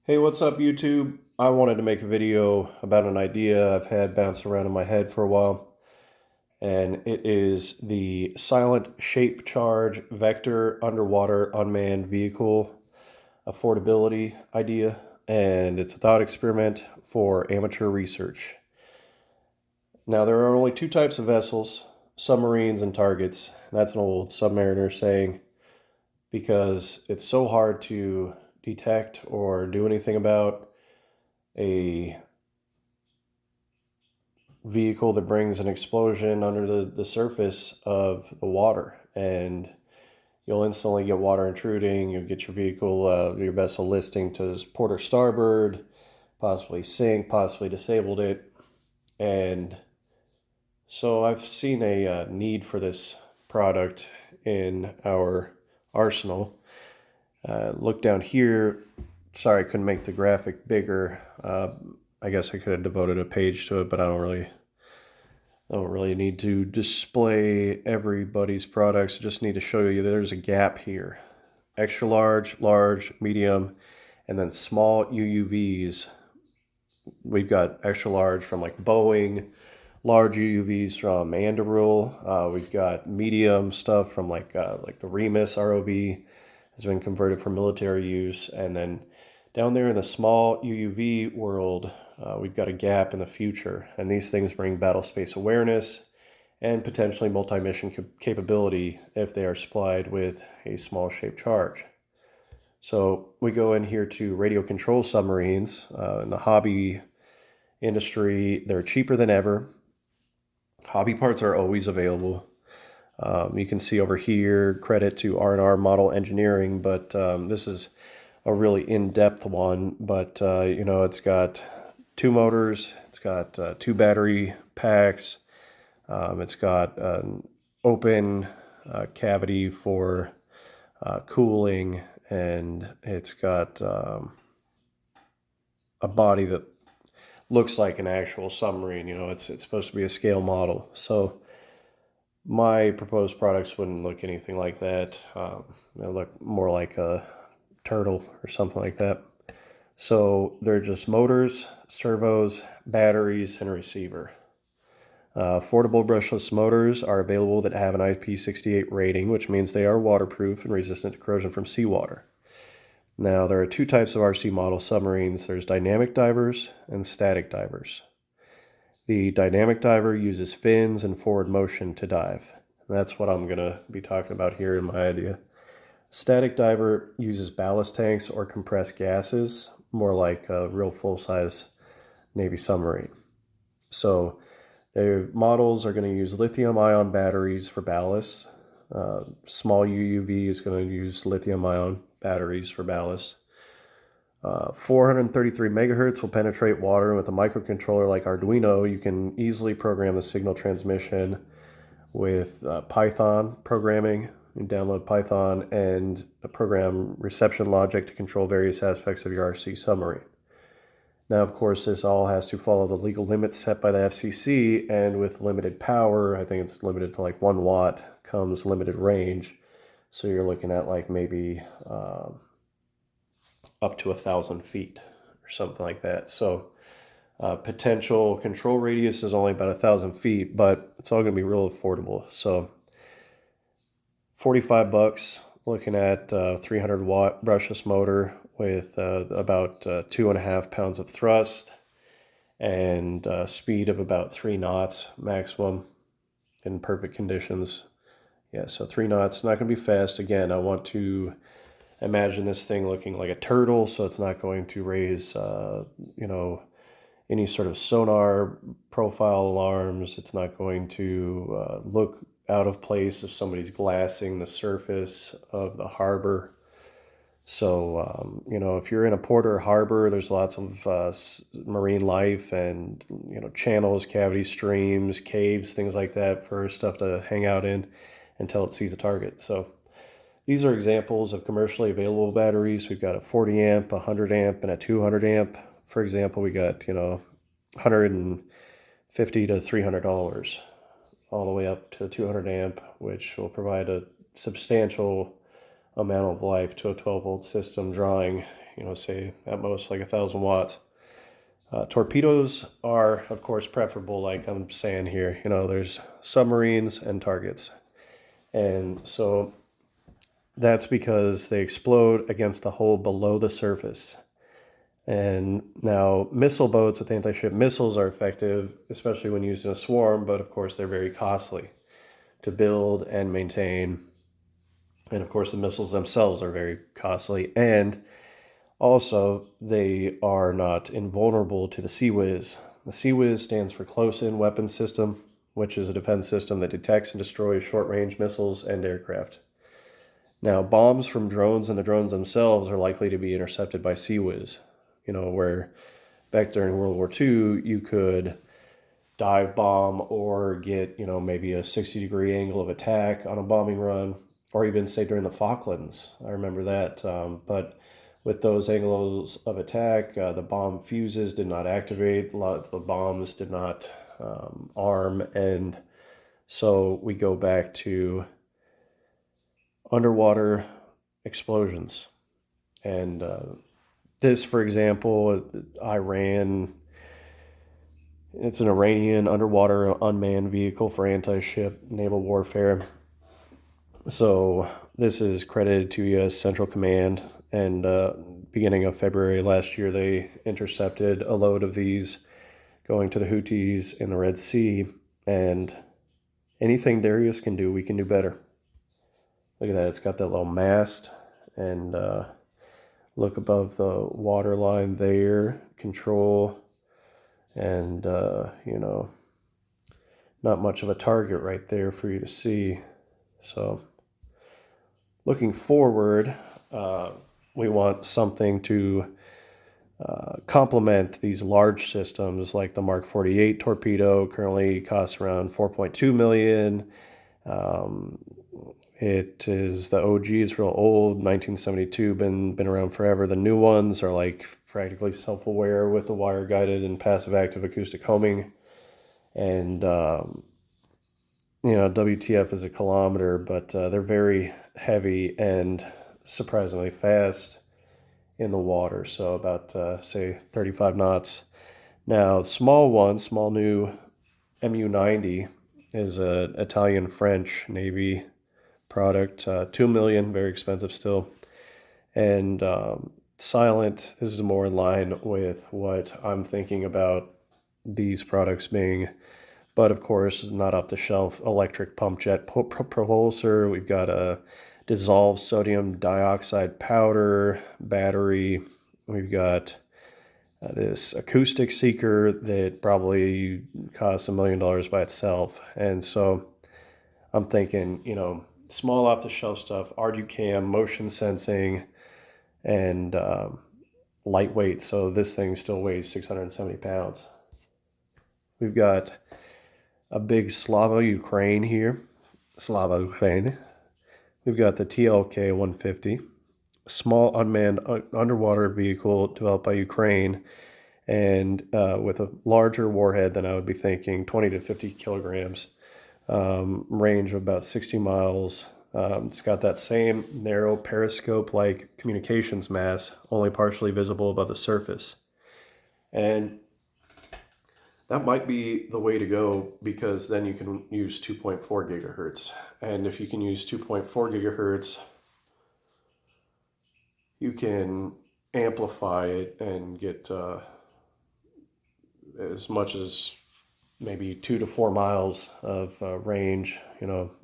Hey, what's up, YouTube? I wanted to make a video about an idea I've had bounced around in my head for a while, and it is the silent shape charge vector underwater unmanned vehicle affordability idea, and it's a thought experiment for amateur research. Now, there are only two types of vessels, submarines and targets. That's an old submariner saying because it's so hard to detect or do anything about a vehicle that brings an explosion under the surface of the water, and you'll instantly get water intruding. You'll get your vehicle, your vessel listing to port or starboard, possibly sink, possibly disabled it. And so I've seen a need for this product in our arsenal. Look down here. Sorry, I couldn't make the graphic bigger. I guess I could have devoted a page to it, but I don't really need to display everybody's products. I just need to show you there's a gap here. Extra large, large, medium, and then small UUVs. We've got extra large from like Boeing, large UUVs from Anduril. We've got medium stuff from like the Remus ROV has been converted for military use, and then down there in the small UUV world, we've got a gap in the future, and these things bring battle space awareness and potentially multi-mission capability if they are supplied with a small shaped charge. So we go in here to radio control submarines. In the hobby industry, they're cheaper than ever. Hobby parts are always available. You can see over here, credit to R&R Model Engineering, but this is a really in-depth one. But, it's got two motors, it's got two battery packs, it's got an open cavity for cooling, and it's got a body that looks like an actual submarine. It's supposed to be a scale model. So my proposed products wouldn't look anything like that. They look more like a turtle or something like that. So they're just motors, servos, batteries, and a receiver. Affordable brushless motors are available that have an IP68 rating, which means they are waterproof and resistant to corrosion from seawater. Now, there are two types of RC model submarines. There's dynamic divers and static divers. The dynamic diver uses fins and forward motion to dive. That's what I'm going to be talking about here in my idea. Static diver uses ballast tanks or compressed gases, more like a real full-size Navy submarine. So their models are going to use lithium-ion batteries for ballast. Small UUV is going to use lithium-ion batteries for ballast. 433 megahertz will penetrate water, and with a microcontroller like Arduino, you can easily program the signal transmission with Python programming. You download Python and program reception logic to control various aspects of your RC submarine. Now, of course, this all has to follow the legal limits set by the FCC, and with limited power, I think it's limited to like 1 watt, comes limited range. So you're looking at like maybe up to 1,000 feet or something like that. So potential control radius is only about 1,000 feet, but it's all going to be real affordable. So 45 bucks, looking at 300 watt brushless motor with about 2.5 pounds of thrust and speed of about 3 knots maximum in perfect conditions. Yeah, so 3 knots, not going to be fast. Again, I want to imagine this thing looking like a turtle, so it's not going to raise, any sort of sonar profile alarms. It's not going to look out of place if somebody's glassing the surface of the harbor. So, if you're in a port or harbor, there's lots of marine life and, channels, cavity streams, caves, things like that for stuff to hang out in until it sees a target. So these are examples of commercially available batteries. We've got a 40 amp, a 100 amp, and a 200 amp. For example, we got, $150 to $300, all the way up to 200 amp, which will provide a substantial amount of life to a 12 volt system, drawing, say at most like 1,000 watts. Torpedoes are, of course, preferable, like I'm saying here. There's submarines and targets. And so that's because they explode against the hull below the surface. And now missile boats with anti-ship missiles are effective, especially when used in a swarm, but of course they're very costly to build and maintain. And of course the missiles themselves are very costly. And also they are not invulnerable to the CWIS. The CWIS stands for Close-In Weapon System, which is a defense system that detects and destroys short-range missiles and aircraft. Now, bombs from drones and the drones themselves are likely to be intercepted by CWIS. Where back during World War II, you could dive bomb or get, maybe a 60-degree angle of attack on a bombing run, or even say during the Falklands. I remember that. But with those angles of attack, the bomb fuses did not activate. A lot of the bombs did not arm. And so we go back to underwater explosions. And this, for example, it's an Iranian underwater unmanned vehicle for anti-ship naval warfare. So this is credited to U.S. Central Command, and beginning of February last year, they intercepted a load of these going to the Houthis in the Red Sea, and anything Darius can do, we can do better. Look at that, it's got that little mast, and look above the water line there, control, and not much of a target right there for you to see. So looking forward, we want something to complement these large systems like the Mark 48 torpedo. Currently costs around $4.2 million. It is the OG. It's real old, 1972, been around forever. The new ones are like practically self-aware with the wire-guided and passive-active acoustic homing. And WTF is a kilometer, but they're very heavy and surprisingly fast in the water. So about say 35 knots. Now, small new MU-90 is a Italian-French Navy product, $2 million, very expensive still. And silent, this is more in line with what I'm thinking about these products being, but of course not off the shelf electric pump jet propulsor. We've got a dissolved sodium dioxide powder battery. We've got this acoustic seeker that probably costs $1 million by itself. And so I'm thinking, small off-the-shelf stuff, RDUCAM, motion sensing, and lightweight. So this thing still weighs 670 pounds. We've got a big Slava Ukraine here. Slava Ukraine. We've got the TLK 150, small unmanned underwater vehicle developed by Ukraine, and with a larger warhead than I would be thinking, 20 to 50 kilograms, range of about 60 miles. It's got that same narrow periscope-like communications mass, only partially visible above the surface. And that might be the way to go, because then you can use 2.4 gigahertz. And if you can use 2.4 gigahertz, you can amplify it and get as much as maybe 2 to 4 miles of range,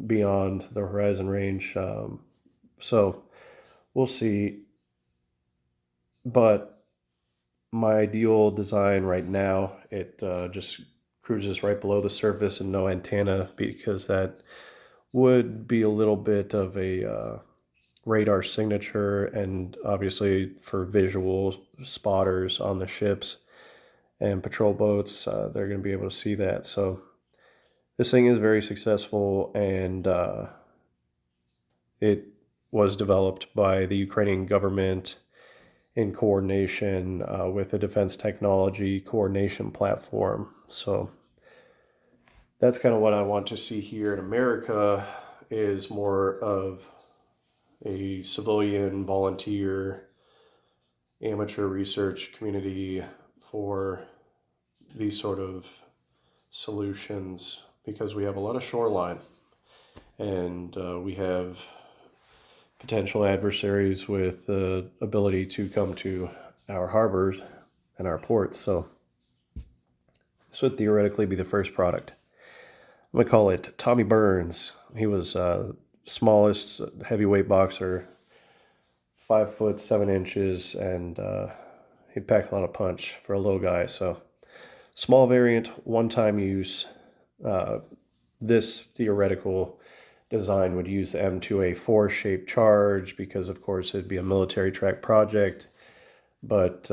beyond the horizon range. So we'll see. But my ideal design right now, it just cruises right below the surface and no antenna, because that would be a little bit of a radar signature, and obviously for visual spotters on the ships and patrol boats, they're going to be able to see that. So this thing is very successful, and it was developed by the Ukrainian government in coordination with a defense technology coordination platform. So that's kind of what I want to see here in America, is more of a civilian volunteer amateur research community for these sort of solutions, because we have a lot of shoreline, and we have potential adversaries with the ability to come to our harbors and our ports. So this would theoretically be the first product. I'm going to call it Tommy Burns. He was smallest heavyweight boxer, 5'7", and he packed a lot of punch for a little guy. So small variant, one-time use. This theoretical design would use the M2A4 shaped charge because, of course, it'd be a military track project, but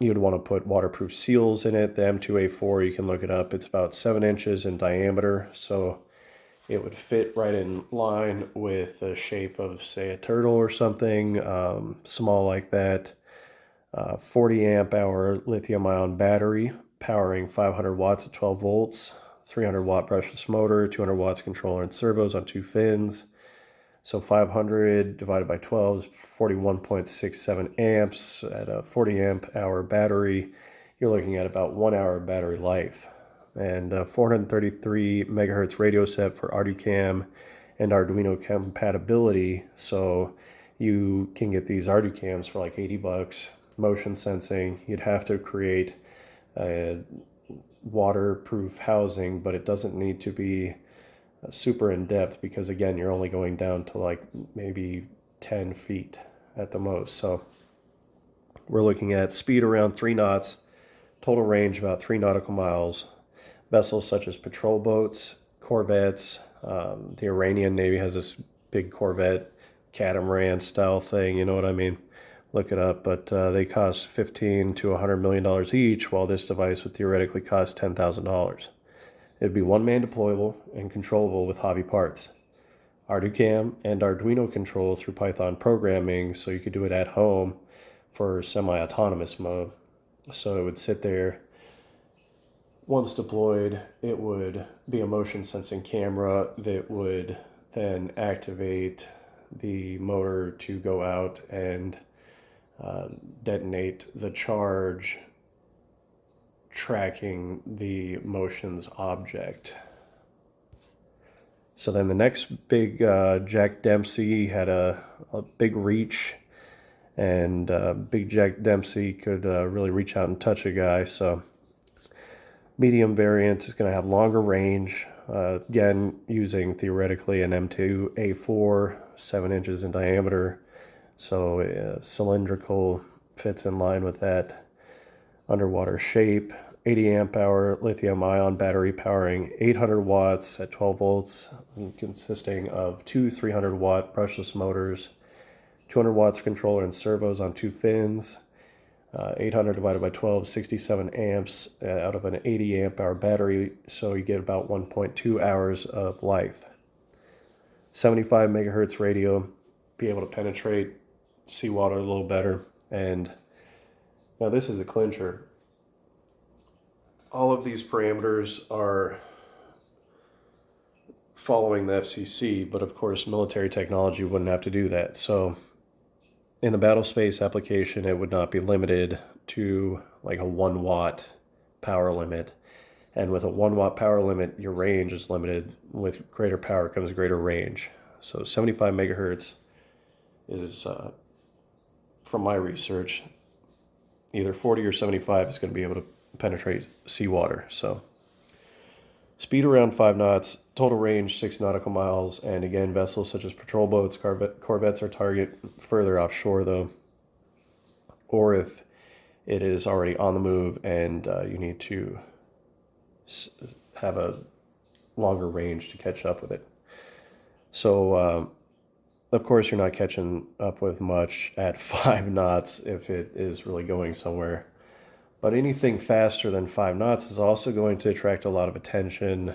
you'd want to put waterproof seals in it. The M2A4, you can look it up, it's about 7 inches in diameter, so it would fit right in line with the shape of, say, a turtle or something, small like that. 40 amp hour lithium ion battery powering 500 watts at 12 volts, 300 watt brushless motor, 200 watts controller and servos on 2 fins. So 500 divided by 12 is 41.67 amps. At a 40 amp hour battery, you're looking at about 1 hour battery life. And 433 megahertz radio set for ArduCam and Arduino compatibility. So you can get these ArduCams for like $80. Motion sensing. You'd have to create a waterproof housing, but it doesn't need to be super in depth because, again, you're only going down to like maybe 10 feet at the most. So we're looking at speed around 3 knots, total range about 3 nautical miles. Vessels such as patrol boats, corvettes. The Iranian Navy has this big corvette catamaran style thing, you know what I mean? Look it up, but they cost $15 to $100 million each, while this device would theoretically cost $10,000. It'd be one-man deployable and controllable with hobby parts. ArduCam and Arduino control through Python programming, so you could do it at home for semi-autonomous mode. So it would sit there. Once deployed, it would be a motion sensing camera that would then activate the motor to go out and detonate the charge, tracking the motions object. So then the next big, Jack Dempsey had a big reach, and big Jack Dempsey could really reach out and touch a guy. So medium variant is going to have longer range, again using theoretically an M2A4, 7 inches in diameter. So cylindrical, fits in line with that underwater shape. 80 amp hour lithium ion battery powering 800 watts at 12 volts, consisting of 2 300 watt brushless motors, 200 watts controller and servos on 2 fins. 800 divided by 12, 67 amps out of an 80 amp hour battery, so you get about 1.2 hours of life. 75 megahertz radio, be able to penetrate seawater a little better. And now this is a clincher. All of these parameters are following the FCC, but of course military technology wouldn't have to do that. So in the battle space application, it would not be limited to like a 1 watt power limit. And with a 1 watt power limit, your range is limited. With greater power comes greater range. So 75 megahertz is, from my research, either 40 or 75 is going to be able to penetrate seawater. So speed around 5 knots, total range 6 nautical miles, and again, vessels such as patrol boats, corvettes are target further offshore though, or if it is already on the move and you need to have a longer range to catch up with it. So of course you're not catching up with much at 5 knots if it is really going somewhere. But anything faster than 5 knots is also going to attract a lot of attention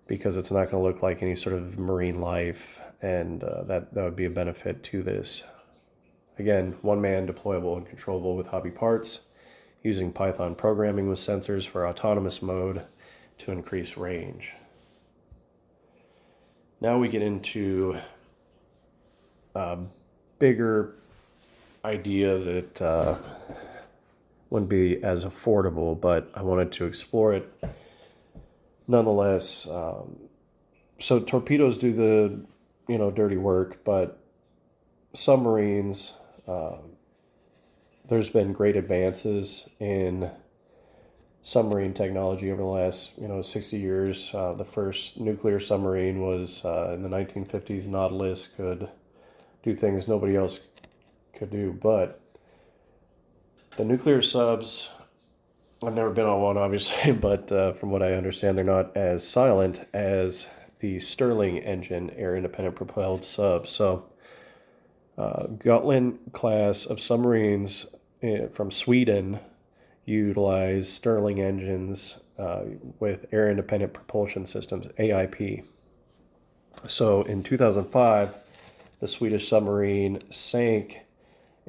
because it's not going to look like any sort of marine life, and that would be a benefit to this. Again, one-man deployable and controllable with hobby parts, using Python programming with sensors for autonomous mode to increase range. Now we get into bigger idea that wouldn't be as affordable, but I wanted to explore it nonetheless. So torpedoes do the dirty work, but submarines, there's been great advances in submarine technology over the last 60 years. The first nuclear submarine was in the 1950s. Nautilus could do things nobody else could do, but the nuclear subs, I've never been on one obviously, but from what I understand, they're not as silent as the Stirling engine air independent propelled subs. So Gotland class of submarines from Sweden utilize Stirling engines with air independent propulsion systems, AIP. So in 2005, the Swedish submarine sank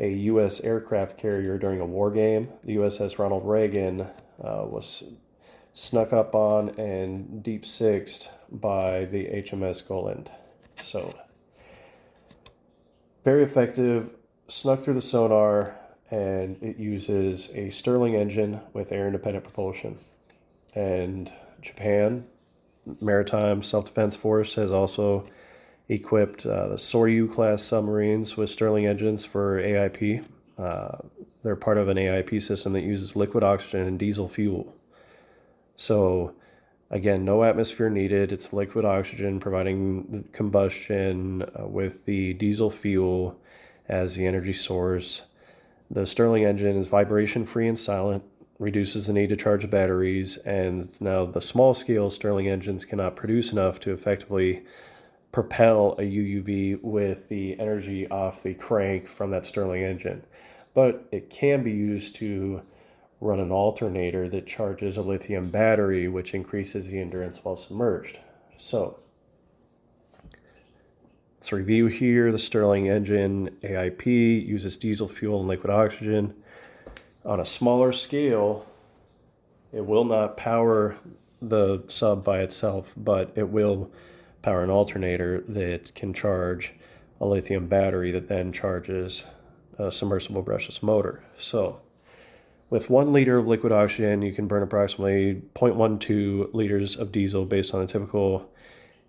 a U.S. aircraft carrier during a war game. The USS Ronald Reagan was snuck up on and deep sixed by the HMS Goland. So very effective, snuck through the sonar, and it uses a Stirling engine with air independent propulsion. And Japan Maritime Self-Defense Force has also equipped the Soryu class submarines with Stirling engines for AIP. They're part of an AIP system that uses liquid oxygen and diesel fuel. So again, no atmosphere needed. It's liquid oxygen providing combustion with the diesel fuel as the energy source. The Stirling engine is vibration-free and silent, reduces the need to charge the batteries, and now the small-scale Stirling engines cannot produce enough to effectively propel a UUV with the energy off the crank from that Stirling engine. But it can be used to run an alternator that charges a lithium battery, which increases the endurance while submerged. So let's review here. The Stirling engine AIP uses diesel fuel and liquid oxygen. On a smaller scale, it will not power the sub by itself, but it will power an alternator that can charge a lithium battery that then charges a submersible brushless motor. So with 1 liter of liquid oxygen, you can burn approximately 0.12 liters of diesel based on a typical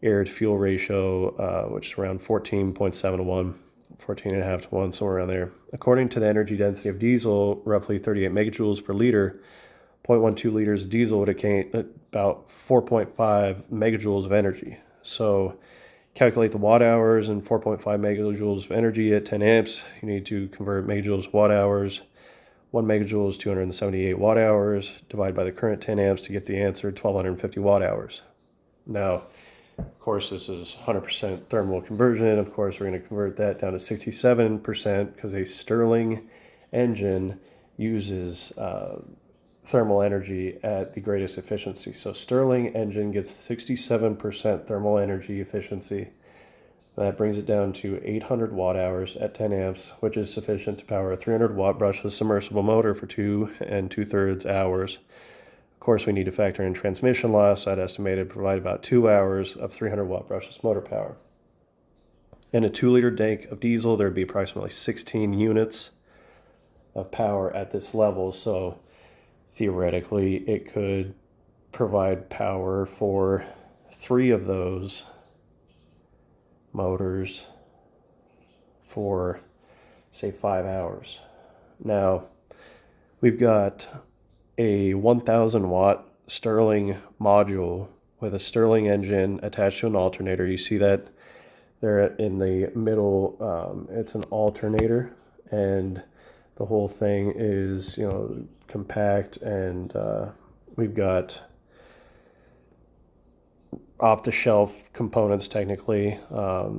air to fuel ratio, which is around 14.7 to 1, 14.5 to 1, somewhere around there. According to the energy density of diesel, roughly 38 megajoules per liter, 0.12 liters of diesel would account about 4.5 megajoules of energy. So calculate the watt hours and 4.5 megajoules of energy at 10 amps. You need to convert megajoules to watt hours. 1 megajoule is 278 watt hours. Divide by the current 10 amps to get the answer, 1250 watt hours. Now, of course, this is 100% thermal conversion. Of course, we're going to convert that down to 67% because a Stirling engine uses thermal energy at the greatest efficiency. So Stirling engine gets 67% thermal energy efficiency. That brings it down to 800 watt hours at 10 amps, which is sufficient to power a 300 watt brushless submersible motor for 2 2/3 hours. Of course, we need to factor in transmission loss. I'd estimate it provide about 2 hours of 300 watt brushless motor power. In a 2 liter tank of diesel, there'd be approximately 16 units of power at this level. So theoretically, it could provide power for 3 of those motors for, say, 5 hours. Now, we've got a 1,000 watt Stirling module with a Stirling engine attached to an alternator. You see that there in the middle. It's an alternator, and the whole thing is, compact, and we've got off-the-shelf components technically.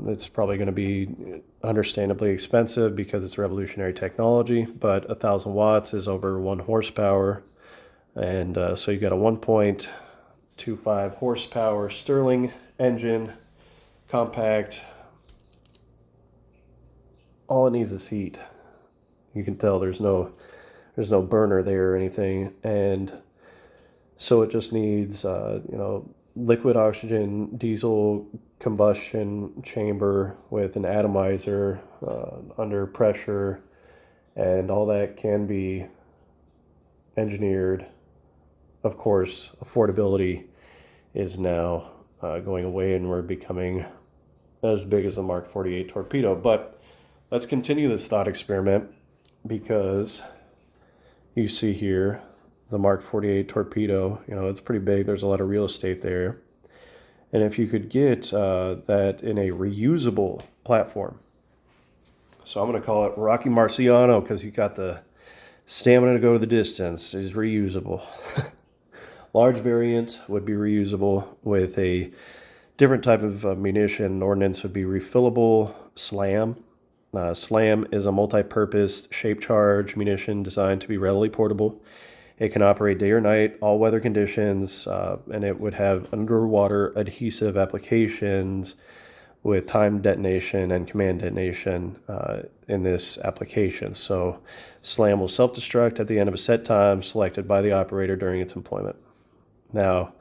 It's probably going to be understandably expensive because it's revolutionary technology, but 1,000 watts is over 1 horsepower. And so you've got a 1.25 horsepower Stirling engine, compact. All it needs is heat. You can tell there's no burner there or anything, and so it just needs liquid oxygen diesel combustion chamber with an atomizer under pressure, And all that can be engineered. Of course, affordability is now going away, and we're becoming as big as the Mark 48 torpedo. But let's continue this thought experiment, because you see here the Mark 48 torpedo, it's pretty big. There's a lot of real estate there. And if you could get that in a reusable platform, so I'm going to call it Rocky Marciano because he's got the stamina to go the distance, is reusable. Large variant would be reusable with a different type of munition. Ordnance would be refillable SLAM. SLAM is a multi-purpose shape charge munition designed to be readily portable. It can operate day or night, all weather conditions, and it would have underwater adhesive applications with timed detonation and command detonation in this application. So SLAM will self-destruct at the end of a set time selected by the operator during its employment. Now,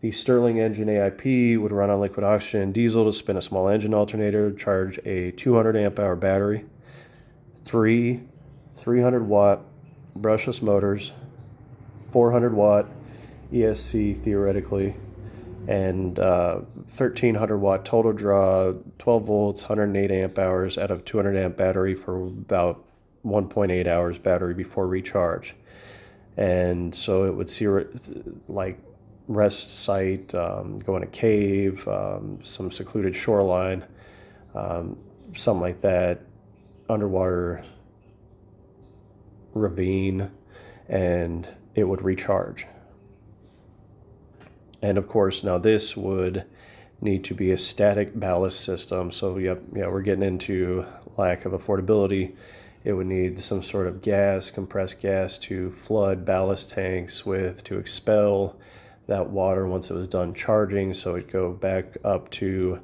the Stirling engine AIP would run on liquid oxygen and diesel to spin a small engine alternator, charge a 200 amp hour battery, three 300-watt brushless motors, 400-watt ESC theoretically, and 1300-watt total draw, 12 volts, 108 amp hours out of 200 amp battery for about 1.8 hours battery before recharge. And so it would see like rest site, go in a cave, some secluded shoreline, something like that, underwater ravine, and it would recharge. And of course, now this would need to be a static ballast system. So we're getting into lack of affordability. It would need some sort of gas, compressed gas, to flood ballast tanks with, to expel that water once it was done charging, so it'd go back up to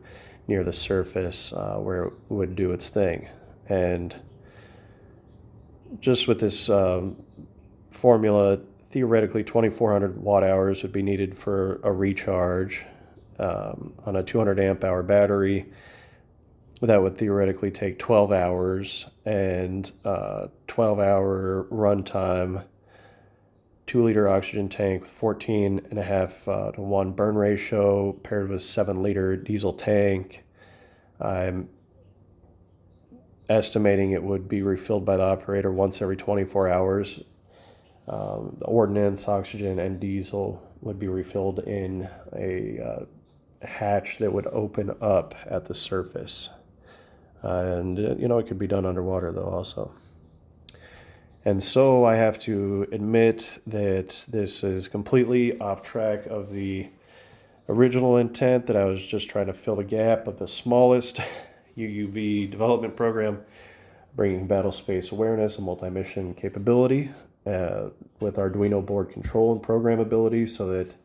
near the surface where it would do its thing. And just with this formula, theoretically 2,400 watt hours would be needed for a recharge on a 200 amp hour battery. That would theoretically take 12 hours, and 12-hour runtime, 2-liter oxygen tank with 14.5 to 1 burn ratio paired with 7-liter diesel tank. I'm estimating it would be refilled by the operator once every 24 hours. The ordnance, oxygen, and diesel would be refilled in a hatch that would open up at the surface. And it could be done underwater though also. And so I have to admit that this is completely off track of the original intent, that I was just trying to fill the gap of the smallest UUV development program, bringing battle space awareness and multi-mission capability with Arduino board control and programmability, so that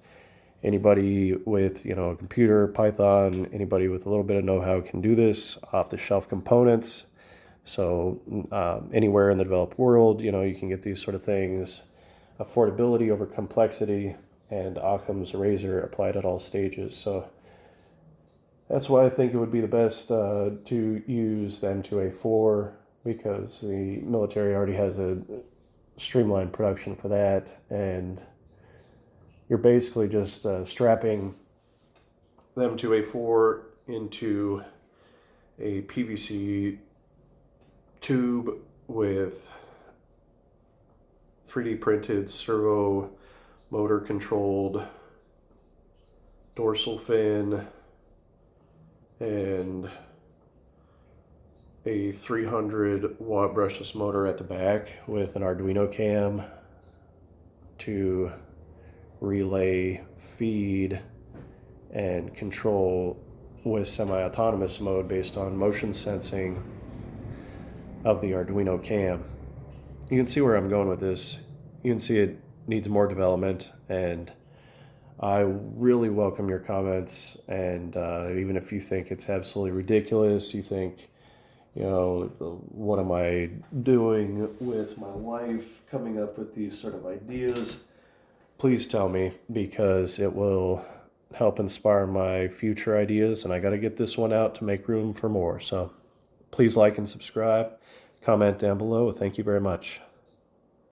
anybody with a computer, Python, anybody with a little bit of know-how can do this, off-the-shelf components. So anywhere in the developed world, you can get these sort of things. Affordability over complexity, and Occam's razor applied at all stages. So that's why I think it would be the best to use the M2A4, because the military already has a streamlined production for that, and you're basically just strapping the M2A4 into a PVC tube with 3D printed servo motor controlled dorsal fin and a 300-watt brushless motor at the back with an Arduino cam to relay, feed, and control with semi-autonomous mode based on motion sensing of the Arduino cam. You can see where I'm going with this. You can see it needs more development, and I really welcome your comments. And even if you think it's absolutely ridiculous, you think, what am I doing with my life coming up with these sort of ideas? Please tell me, because it will help inspire my future ideas, and I got to get this one out to make room for more. So please like and subscribe. comment down below. Thank you very much.